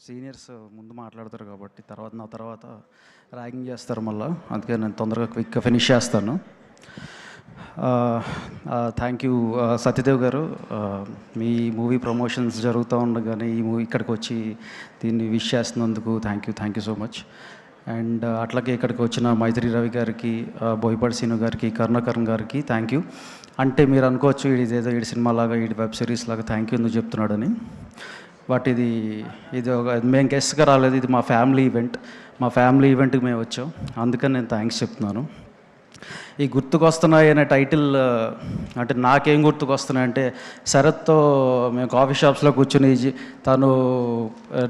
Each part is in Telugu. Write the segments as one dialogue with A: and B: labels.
A: సీనియర్స్ ముందు మాట్లాడతారు కాబట్టి నా తర్వాత ర్యాగింగ్ చేస్తారు మళ్ళీ, అందుకే నేను తొందరగా క్విక్గా ఫినిష్ చేస్తాను. థ్యాంక్ యూ సత్యదేవ్ గారు, మీ మూవీ ప్రమోషన్స్ జరుగుతూ ఉండగానే ఈ మూవీ ఇక్కడికి వచ్చి దీన్ని విష్ చేస్తున్నందుకు thank you so much. And అట్లాగే ఇక్కడికి వచ్చిన మైత్రి రవి గారికి, బోయపాటి సీను గారికి, కరుణాకరణ్ గారికి థ్యాంక్ యూ. అంటే మీరు అనుకోవచ్చు ఇదేదో ఈ సినిమా లాగా ఈ వెబ్ సిరీస్ లాగా థ్యాంక్ యూ ఎందుకు చెప్తున్నాడని, బట్ ఇది ఒక మేము గెస్ట్గా రాలేదు, ఇది మా ఫ్యామిలీ ఈవెంట్కి మేము వచ్చాం, అందుకని నేను థ్యాంక్స్ చెప్తున్నాను. ఈ గుర్తుకొస్తున్నాయి అనే టైటిల్ అంటే నాకేం గుర్తుకొస్తున్నాయంటే, శరత్తో మేము కాఫీ షాప్స్లో కూర్చుని తను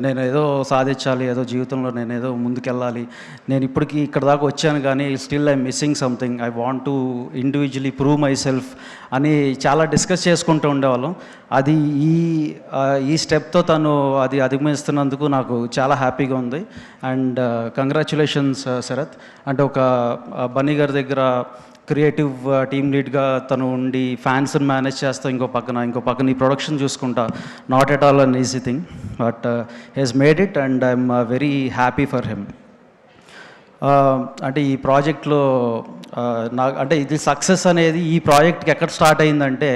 A: నేను ఏదో సాధించాలి, ఏదో జీవితంలో నేను ఏదో ముందుకెళ్ళాలి, నేను ఇప్పటికీ ఇక్కడ దాకా వచ్చాను కానీ still I'm missing something, I want to individually prove my self అని చాలా డిస్కస్ చేసుకుంటూ ఉండేవాళ్ళం. అది ఈ స్టెప్తో తను అది అధిగమిస్తున్నందుకు నాకు చాలా హ్యాపీగా ఉంది. And congratulations Sarath. అంటే ఒక బన్నీ గారి దగ్గర క్రియేటివ్ టీమ్ లీడ్గా తను ఉండి ఫ్యాన్స్ని మేనేజ్ చేస్తా, ఇంకో పక్కన ఈ ప్రొడక్షన్ చూసుకుంటా, not at all an easy thing, but he's made it and I'm very happy for him. అంటే ఈ ప్రాజెక్ట్లో అంటే ఇది సక్సెస్ అనేది ఈ ప్రాజెక్ట్కి ఎక్కడ స్టార్ట్ అయిందంటే,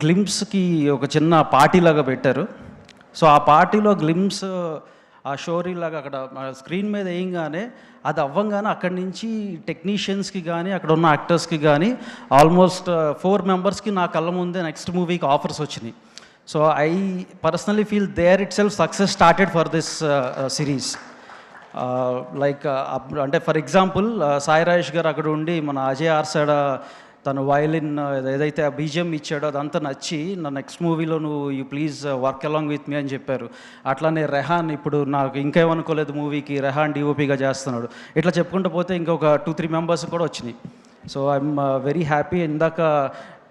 A: గ్లిమ్స్కి ఒక చిన్న పార్టీలాగా పెట్టారు. సో ఆ పార్టీలో గ్లిమ్స్ ఆ షోరీలాగా అక్కడ స్క్రీన్ మీద వేయంగానే అది అవ్వంగానే అక్కడి నుంచి టెక్నీషియన్స్కి కానీ అక్కడ ఉన్న యాక్టర్స్కి కానీ ఆల్మోస్ట్ 4 మెంబర్స్కి నా కళ్ళ ముందే నెక్స్ట్ మూవీకి ఆఫర్స్ వచ్చినాయి. So I personally feel there itself success started for this series. Like అంటే ఫర్ ఎగ్జాంపుల్ సాయి రాజేష్ గారు అక్కడ ఉండి మన అజయ్ ఆర్సాడ తను వయలిన్ ఏదైతే ఆ బీజిఎం ఇచ్చాడో అదంతా నచ్చి నా నెక్స్ట్ మూవీలో నువ్వు you please work along with me అని చెప్పారు. అట్లానే రెహాన్ ఇప్పుడు నాకు ఇంకేమనుకోలేదు మూవీకి రెహాన్ డిఓపిగా చేస్తున్నాడు. ఇట్లా చెప్పుకుంటూ పోతే ఇంకొక 2-3 మెంబర్స్ కూడా వచ్చినాయి. So I'm very happy. ఇందాక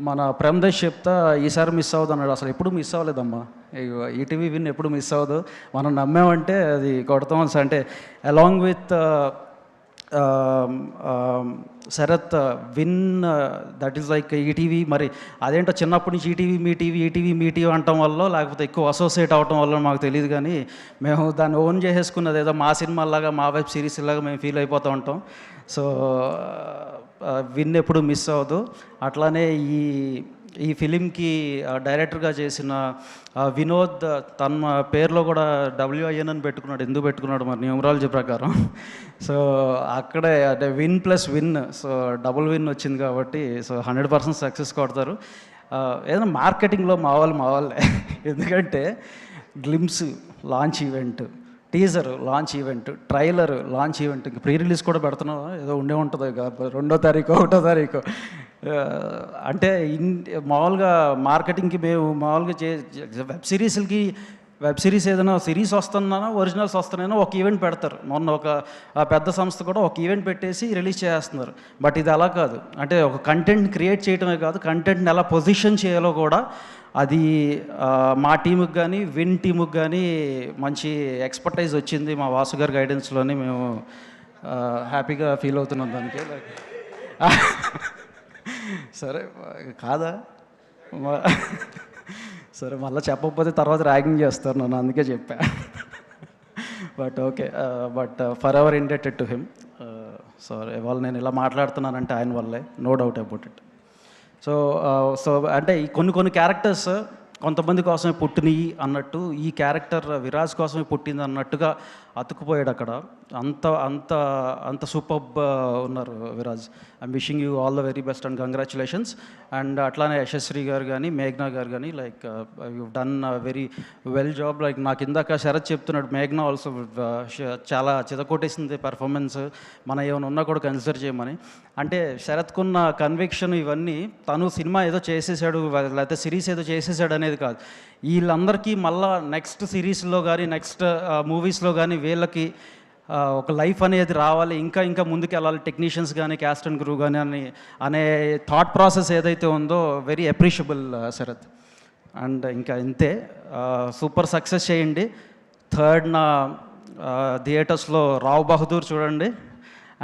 A: మన ప్రేమదేశ్ చెప్తా ఈసారి మిస్ అవ్వదు అన్నాడు. అసలు ఎప్పుడు మిస్ అవ్వలేదమ్మా, ఈటీవీ విన్ ఎప్పుడు మిస్ అవ్వదు, మనం నమ్మామంటే అది కొడతాం. అంటే along with Sarath win that is like ETV. మరి అదేంటో చిన్నప్పటి నుంచి ఈటీవీ మీ టీవీ అంటాం వల్ల లేకపోతే ఎక్కువ అసోసియేట్ అవటం వల్ల మాకు తెలియదు, కానీ మేము దాన్ని ఓన్ చేసేసుకున్నది ఏదో మా సినిమాలాగా మా వెబ్ సిరీస్ లాగా మేము ఫీల్ అయిపోతూ ఉంటాం. సో విన్ ఎప్పుడు మిస్ అవ్వదు. అట్లానే ఈ ఫిలింకి డైరెక్టర్గా చేసిన వినోద్, తన పేరులో కూడా WIN అని పెట్టుకున్నాడు. ఎందుకు పెట్టుకున్నాడు మరి న్యూమరాలజీ ప్రకారం. సో అక్కడే అంటే win plus win, so double win వచ్చింది కాబట్టి సో 100% సక్సెస్ కొడతారు. ఏదైనా మార్కెటింగ్లో మా వాళ్ళే ఎందుకంటే glimpse launch event, teaser launch event, trailer launch event, pre release కూడా పెడుతున్నాం, ఏదో ఉండే ఉంటుంది 2వ తారీఖు 1వ తారీఖు. అంటే మామూలుగా మార్కెటింగ్కి మేము మామూలుగా వెబ్ సిరీస్ ఏదైనా సిరీస్ వస్తున్నా ఒరిజినల్స్ వస్తున్నానో ఒక ఈవెంట్ పెడతారు. మొన్న ఒక పెద్ద సంస్థ కూడా ఒక ఈవెంట్ పెట్టేసి రిలీజ్ చేస్తున్నారు. బట్ ఇది అలా కాదు. అంటే ఒక కంటెంట్ క్రియేట్ చేయడమే కాదు, కంటెంట్ని ఎలా పొజిషన్ చేయాలో కూడా అది మా టీముకి కానీ విన్ టీముకి కానీ మంచి ఎక్స్పర్టైజ్ వచ్చింది. మా వాసు గారి గైడెన్స్లోనే మేము హ్యాపీగా ఫీల్ అవుతున్నాం దానికి. సరే కాదా, సరే మళ్ళీ చెప్పకపోతే తర్వాత ర్యాగింగ్ చేస్తారు నన్ను, అందుకే చెప్పా. But okay, but forever indebted to him. Sorry ఇవాళ నేను ఇలా మాట్లాడుతున్నానంటే ఆయన వల్లే, no doubt about it. So అంటే కొన్ని క్యారెక్టర్స్ కొంతమంది కోసమే పుట్టినవి అన్నట్టు ఈ క్యారెక్టర్ విరాజ్ కోసమే పుట్టింది అన్నట్టుగా అతుక్కుపోయాడు అక్కడ. అంత సూపర్బ్ ఉన్నారు Viraj. I'm wishing you all the very best and congratulations. And అట్లానే యశస్వి గారు కానీ మేఘ్నా గారు కానీ like you done very well job. Like నాకు ఇందాక శరత్ చెప్తున్నాడు, మేఘ్నా ఆల్సో చాలా చితకొట్టేసింది పెర్ఫార్మెన్స్, మన ఏమైనా ఉన్నా కూడా కన్సిడర్ చేయమని. అంటే శరత్కున్న కన్విక్షన్ ఇవన్నీ తను సినిమా ఏదో చేసేసాడు లేకపోతే సిరీస్ ఏదో చేసేసాడు అనేది కాదు, వీళ్ళందరికీ మళ్ళా నెక్స్ట్ సిరీస్లో కానీ నెక్స్ట్ మూవీస్లో కానీ వీళ్ళకి ఒక లైఫ్ అనేది రావాలి, ఇంకా ముందుకు వెళ్ళాలి, టెక్నీషియన్స్ కానీ క్యాస్ట్ అండ్ క్రూ కానీ అనే థాట్ ప్రాసెస్ ఏదైతే ఉందో వెరీ అప్రిషియబుల్ శరత్. అండ్ ఇంకా ఇంతే, సూపర్ సక్సెస్ చేయండి. థర్డ్న థియేటర్స్లో రావ్ బహదూర్ చూడండి.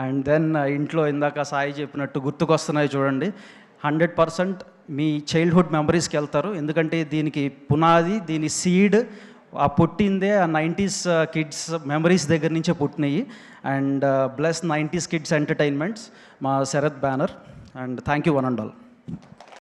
A: అండ్ దెన్ ఇంట్లో ఇందాక సాయి చెప్పినట్టు గుర్తుకొస్తున్నాయి చూడండి. 100% మీ చైల్డ్హుడ్ మెమరీస్కి వెళ్తారు. ఎందుకంటే దీనికి పునాది, దీని సీడ్ ఆ పుట్టిందే ఆ 90s కిడ్స్ మెమరీస్ దగ్గర నుంచే పుట్టినాయి. And bless 90s kids entertainments మా Sharath banner. And thank you one and all.